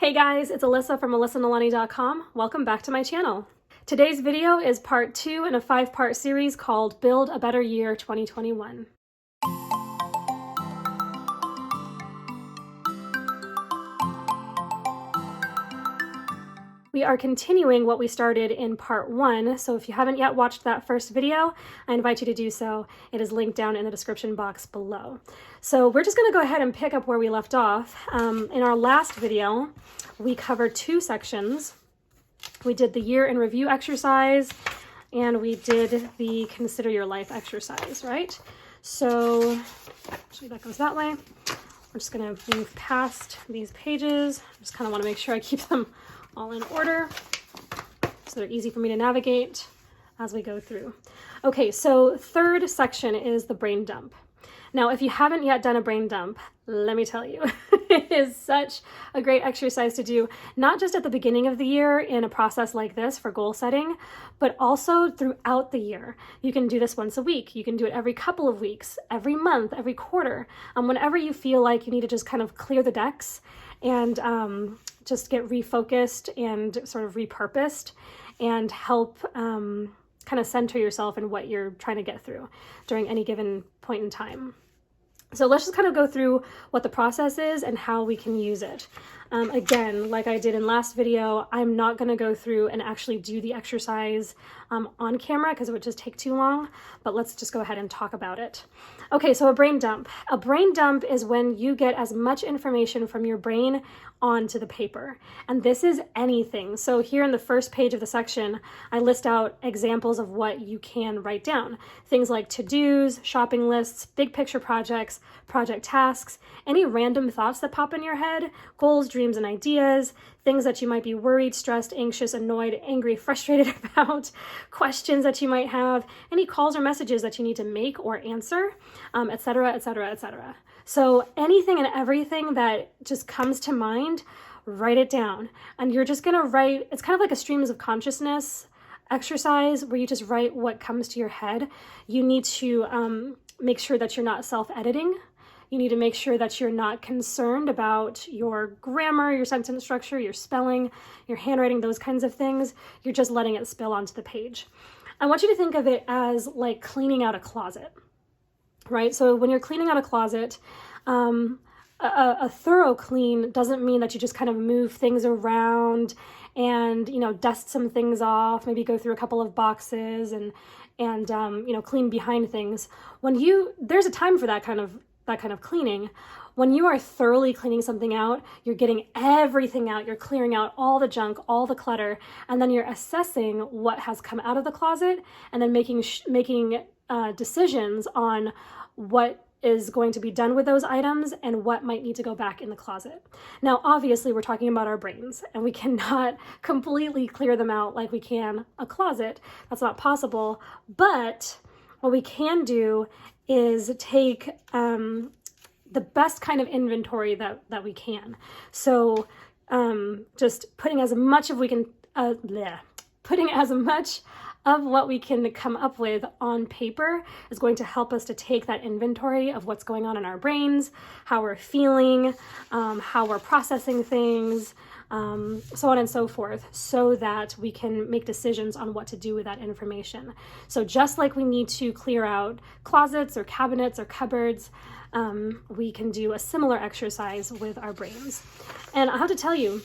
Hey guys, it's Alyssa from AlyssaNalani.com. Welcome back to my channel. Today's video is part 2 in a 5-part series called Build a Better Year 2021. We are continuing what we started in part 1, so if you haven't yet watched that first video, I invite you to do so. It is linked down in the description box below. So we're just going to go ahead and pick up where we left off. In our last video, we covered 2 sections. We did the year in review exercise, and we did the consider your life exercise, right? So actually that goes that way. I'm just going to move past these pages. I just kind of want to make sure I keep them all in order so they're easy for me to navigate as we go through. Okay, so third section is the brain dump. Now, if you haven't yet done a brain dump, let me tell you, it is such a great exercise to do, not just at the beginning of the year in a process like this for goal setting, but also throughout the year. You can do this once a week. You can do it every couple of weeks, every month, every quarter, whenever you feel like you need to just kind of clear the decks and just get refocused and sort of repurposed and help kind of center yourself in what you're trying to get through during any given point in time. So let's just kind of go through what the process is and how we can use it. Again, like I did in last video, I'm not going to go through and actually do the exercise on camera because it would just take too long, but let's just go ahead and talk about it. Okay, so a brain dump. A brain dump is when you get as much information from your brain onto the paper. And this is anything. So here in the first page of the section, I list out examples of what you can write down. Things like to-dos, shopping lists, big picture projects, project tasks, any random thoughts that pop in your head, goals, dreams, and ideas, things that you might be worried, stressed, anxious, annoyed, angry, frustrated about, questions that you might have, any calls or messages that you need to make or answer, etc., etc., etc. So anything and everything that just comes to mind, write it down. And you're just going to write, it's kind of like a streams of consciousness exercise where you just write what comes to your head. You need to make sure that you're not self-editing. You need to make sure that you're not concerned about your grammar, your sentence structure, your spelling, your handwriting, those kinds of things. You're just letting it spill onto the page. I want you to think of it as like cleaning out a closet, right? So when you're cleaning out a closet, a thorough clean doesn't mean that you just kind of move things around and, dust some things off, maybe go through a couple of boxes and clean behind things. There's a time for that kind of cleaning. When you are thoroughly cleaning something out, you're getting everything out, you're clearing out all the junk, all the clutter, and then you're assessing what has come out of the closet and then making decisions on what is going to be done with those items and what might need to go back in the closet. Now, obviously, we're talking about our brains, and we cannot completely clear them out like we can a closet. That's not possible. But what we can do is take the best kind of inventory that we can. So just putting as much of what we can come up with on paper is going to help us to take that inventory of what's going on in our brains, how we're feeling, how we're processing things, so on and so forth, so that we can make decisions on what to do with that information. So just like we need to clear out closets or cabinets or cupboards, we can do a similar exercise with our brains. And I have to tell you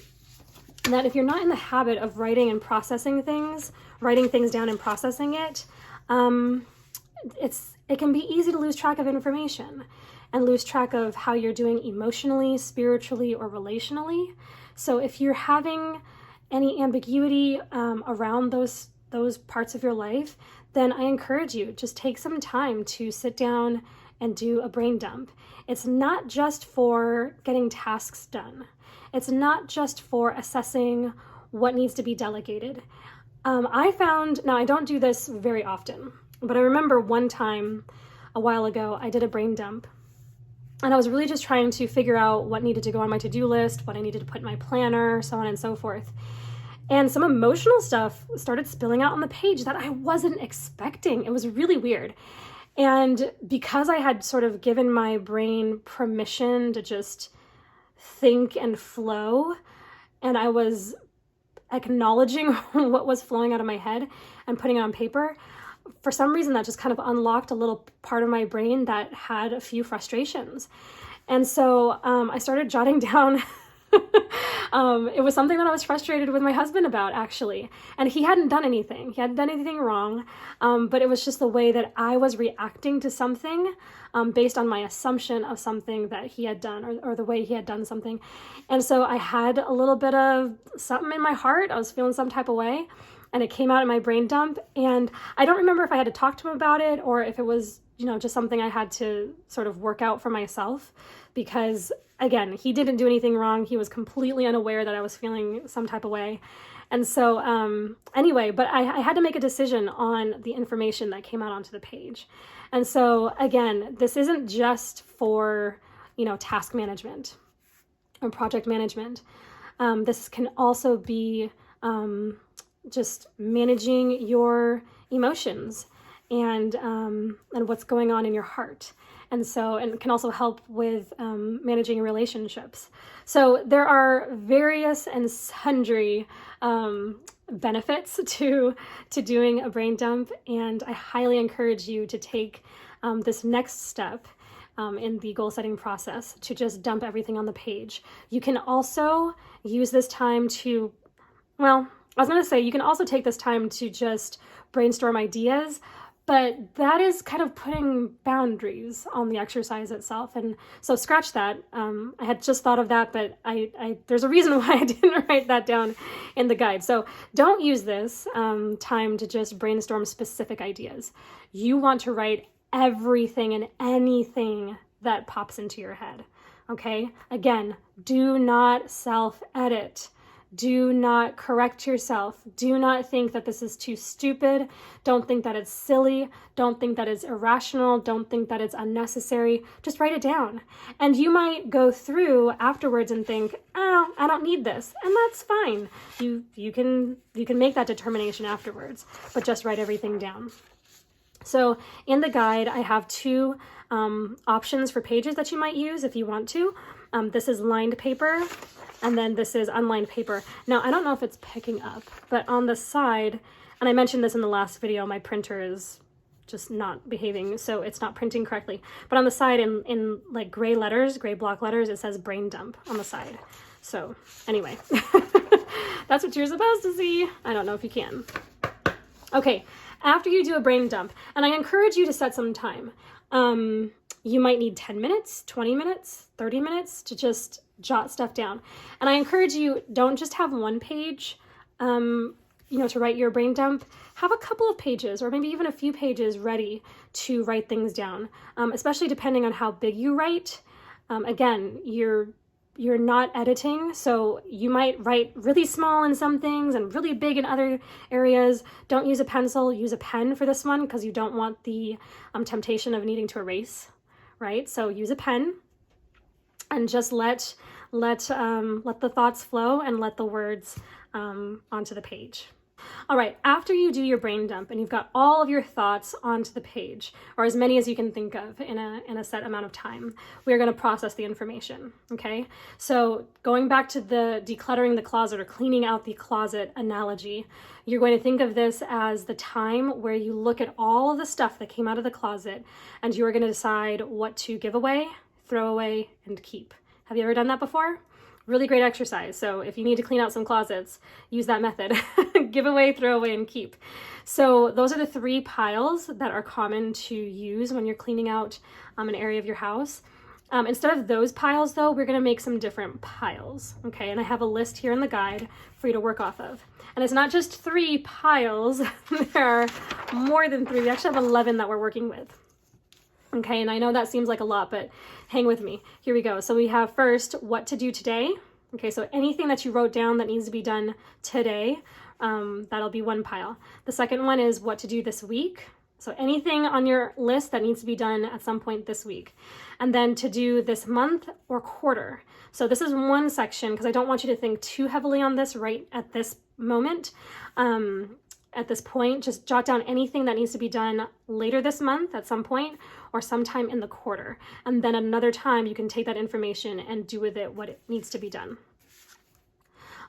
that if you're not in the habit of writing and processing things, writing things down and processing it, it can be easy to lose track of information and lose track of how you're doing emotionally, spiritually, or relationally. So if you're having any ambiguity around those parts of your life, then I encourage you, just take some time to sit down and do a brain dump. It's not just for getting tasks done. It's not just for assessing what needs to be delegated. I found, now I don't do this very often, but I remember one time a while ago, I did a brain dump. And I was really just trying to figure out what needed to go on my to-do list, what I needed to put in my planner, so on and so forth. And some emotional stuff started spilling out on the page that I wasn't expecting. It was really weird. And because I had sort of given my brain permission to just think and flow, and I was acknowledging what was flowing out of my head and putting it on paper, for some reason that just kind of unlocked a little part of my brain that had a few frustrations. And so I started jotting down. It was something that I was frustrated with my husband about, actually. And he hadn't done anything. He hadn't done anything wrong. But it was just the way that I was reacting to something based on my assumption of something that he had done, or the way he had done something. And so I had a little bit of something in my heart. I was feeling some type of way. And it came out in my brain dump. And I don't remember if I had to talk to him about it or if it was, just something I had to sort of work out for myself. Because again, he didn't do anything wrong. He was completely unaware that I was feeling some type of way. And so anyway, but I had to make a decision on the information that came out onto the page. And so again, this isn't just for, task management or project management. This can also be just managing your emotions and what's going on in your heart. And it can also help with managing relationships. So there are various and sundry benefits to doing a brain dump, and I highly encourage you to take this next step in the goal setting process, to just dump everything on the page. You can also use this time to, you can also take this time to just brainstorm ideas, but that is kind of putting boundaries on the exercise itself. And so scratch that. I had just thought of that, but there's a reason why I didn't write that down in the guide. So don't use this time to just brainstorm specific ideas. You want to write everything and anything that pops into your head. Okay? Again, do not self-edit. Do not correct yourself. Do not think that this is too stupid. Don't think that it's silly. Don't think that it's irrational. Don't think that it's unnecessary. Just write it down. And you might go through afterwards and think, oh, I don't need this. And that's fine. You can make that determination afterwards, but just write everything down. So in the guide, I have two options for pages that you might use if you want to. This is lined paper, and then this is unlined paper. Now, I don't know if it's picking up, but on the side, and I mentioned this in the last video, my printer is just not behaving, so it's not printing correctly. But on the side, in like gray block letters, it says brain dump on the side. So anyway, that's what you're supposed to see. I don't know if you can. Okay, after you do a brain dump, and I encourage you to set some time. You might need 10 minutes, 20 minutes, 30 minutes to just jot stuff down. And I encourage you, don't just have one page, to write your brain dump. Have a couple of pages or maybe even a few pages ready to write things down, especially depending on how big you write. Again, you're not editing, so you might write really small in some things and really big in other areas. Don't use a pencil, use a pen for this one because you don't want the temptation of needing to erase, right? So use a pen and just let the thoughts flow and let the words onto the page. All right, after you do your brain dump and you've got all of your thoughts onto the page, or as many as you can think of in a set amount of time, we're going to process the information, okay? So going back to the decluttering the closet or cleaning out the closet analogy, you're going to think of this as the time where you look at all of the stuff that came out of the closet and you're going to decide what to give away, throw away, and keep. Have you ever done that before? Really great exercise. So if you need to clean out some closets, use that method. Give away, throw away, and keep. So those are the three piles that are common to use when you're cleaning out an area of your house. Instead of those piles, though, we're going to make some different piles. Okay, and I have a list here in the guide for you to work off of. And it's not just 3 piles. There are more than 3. We actually have 11 that we're working with. Okay, and I know that seems like a lot, but hang with me. Here we go. So we have first, what to do today. Okay, so anything that you wrote down that needs to be done today, that'll be one pile. The second one is what to do this week. So anything on your list that needs to be done at some point this week. And then to do this month or quarter. So this is one section because I don't want you to think too heavily on this right at this moment. At this point, just jot down anything that needs to be done later this month at some point or sometime in the quarter. And then another time you can take that information and do with it what it needs to be done.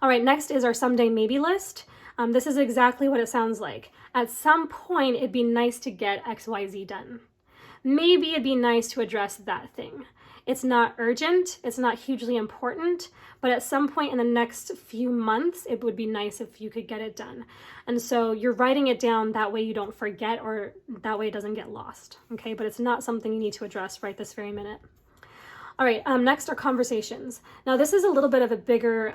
All right, next is our someday maybe list. This is exactly what it sounds like. At some point, it'd be nice to get XYZ done. Maybe it'd be nice to address that thing. It's not urgent, it's not hugely important, but at some point in the next few months, it would be nice if you could get it done. And so you're writing it down, that way you don't forget, or that way it doesn't get lost, okay? But it's not something you need to address right this very minute. All right, next are conversations. Now this is a little bit of a bigger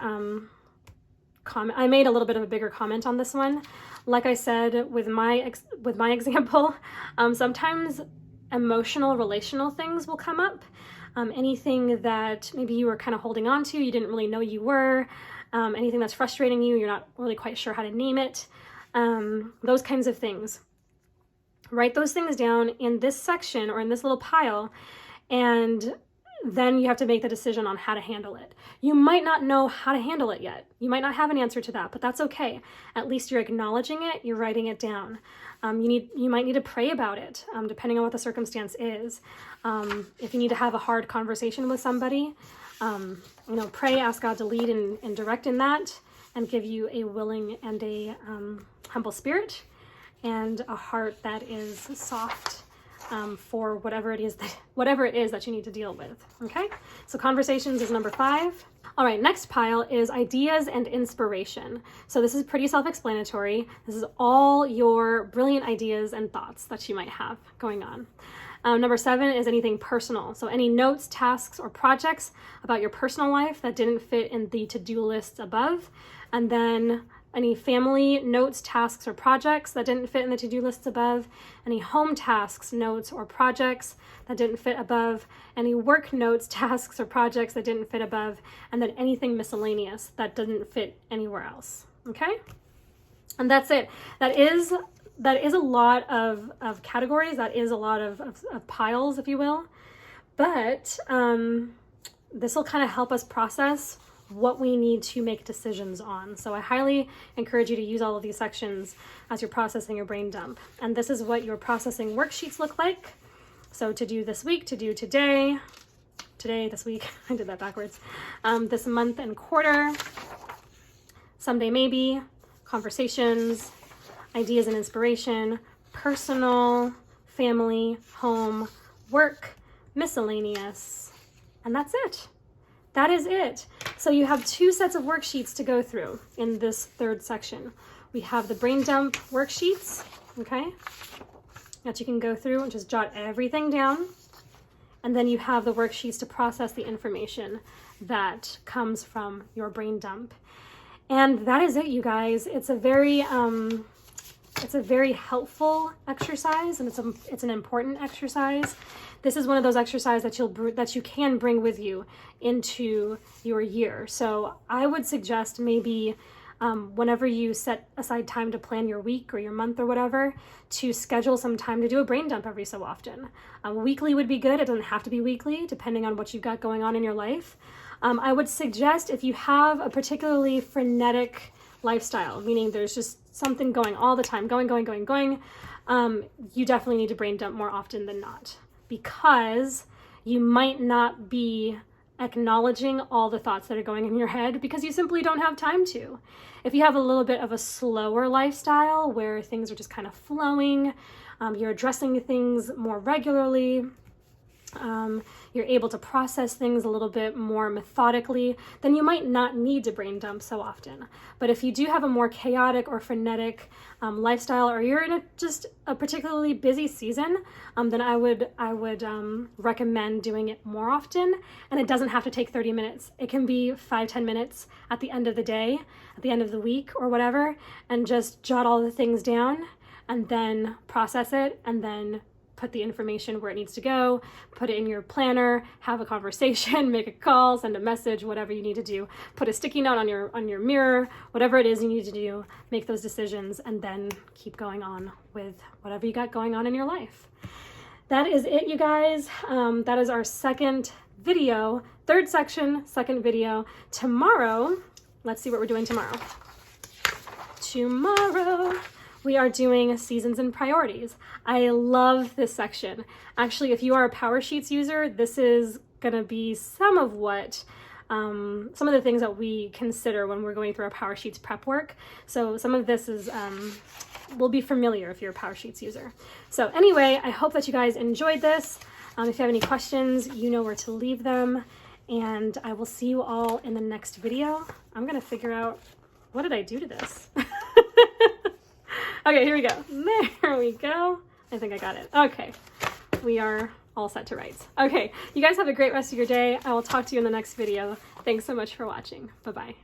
comment. I made a little bit of a bigger comment on this one. Like I said, with my example, sometimes emotional, relational things will come up. Anything that maybe you were kind of holding on to, you didn't really know you were, anything that's frustrating you, you're not really quite sure how to name it, those kinds of things. Write those things down in this section or in this little pile, and then you have to make the decision on how to handle it. You might not know how to handle it yet. You might not have an answer to that, but that's okay. At least you're acknowledging it, you're writing it down. You might need to pray about it, depending on what the circumstance is. If you need to have a hard conversation with somebody, pray, ask God to lead and direct in that, and give you a willing and a humble spirit and a heart that is soft for whatever it is that you need to deal with. Okay, so conversations is number 5. All right, next pile is ideas and inspiration. So this is pretty self-explanatory. This is all your brilliant ideas and thoughts that you might have going on. Number 7 is anything personal. So any notes, tasks, or projects about your personal life that didn't fit in the to-do lists above. And then any family notes, tasks, or projects that didn't fit in the to-do lists above, any home tasks, notes, or projects that didn't fit above, any work notes, tasks, or projects that didn't fit above, and then anything miscellaneous that didn't fit anywhere else, okay? And that's it. That is a lot of categories, that is a lot of piles, if you will, but this will kind of help us process what we need to make decisions on. So I highly encourage you to use all of these sections as you're processing your brain dump. And this is what your processing worksheets look like. So to do this week, to do today, this week, I did that backwards, this month and quarter, someday maybe, conversations, ideas and inspiration, personal, family, home, work, miscellaneous, and that's it. That is it. So you have 2 sets of worksheets to go through in this 3rd section. We have the brain dump worksheets, okay, that you can go through and just jot everything down. And then you have the worksheets to process the information that comes from your brain dump. And that is it, you guys. It's a very helpful exercise, and it's an important exercise. This is one of those exercises that you can bring with you into your year. So I would suggest maybe whenever you set aside time to plan your week or your month or whatever, to schedule some time to do a brain dump every so often. Weekly would be good. It doesn't have to be weekly, depending on what you've got going on in your life. I would suggest, if you have a particularly frenetic lifestyle, meaning there's just something going all the time, going, you definitely need to brain dump more often than not, because you might not be acknowledging all the thoughts that are going in your head because you simply don't have time to. If you have a little bit of a slower lifestyle where things are just kind of flowing, you're addressing things more regularly, you're able to process things a little bit more methodically, then you might not need to brain dump so often. But if you do have a more chaotic or frenetic lifestyle, or you're in just a particularly busy season, then I would recommend doing it more often. And it doesn't have to take 30 minutes. It can be 5-10 minutes at the end of the day, at the end of the week or whatever, and just jot all the things down and then process it, and then put the information where it needs to go, put it in your planner, have a conversation, make a call, send a message, whatever you need to do, put a sticky note on your mirror, whatever it is you need to do, make those decisions, and then keep going on with whatever you got going on in your life. That is it, you guys. That is our second video, third section, second video. Tomorrow, let's see what we're doing tomorrow. Tomorrow, we are doing seasons and priorities. I love this section. Actually, if you are a PowerSheets user, this is gonna be some of what some of the things that we consider when we're going through our Power Sheets prep work. So some of this is will be familiar if you're a Power Sheets user. So anyway, I hope that you guys enjoyed this. If you have any questions, you know where to leave them. And I will see you all in the next video. I'm gonna figure out, what did I do to this? Okay, here we go. There we go. I think I got it. Okay, we are all set to write. Okay, you guys have a great rest of your day. I will talk to you in the next video. Thanks so much for watching. Bye-bye.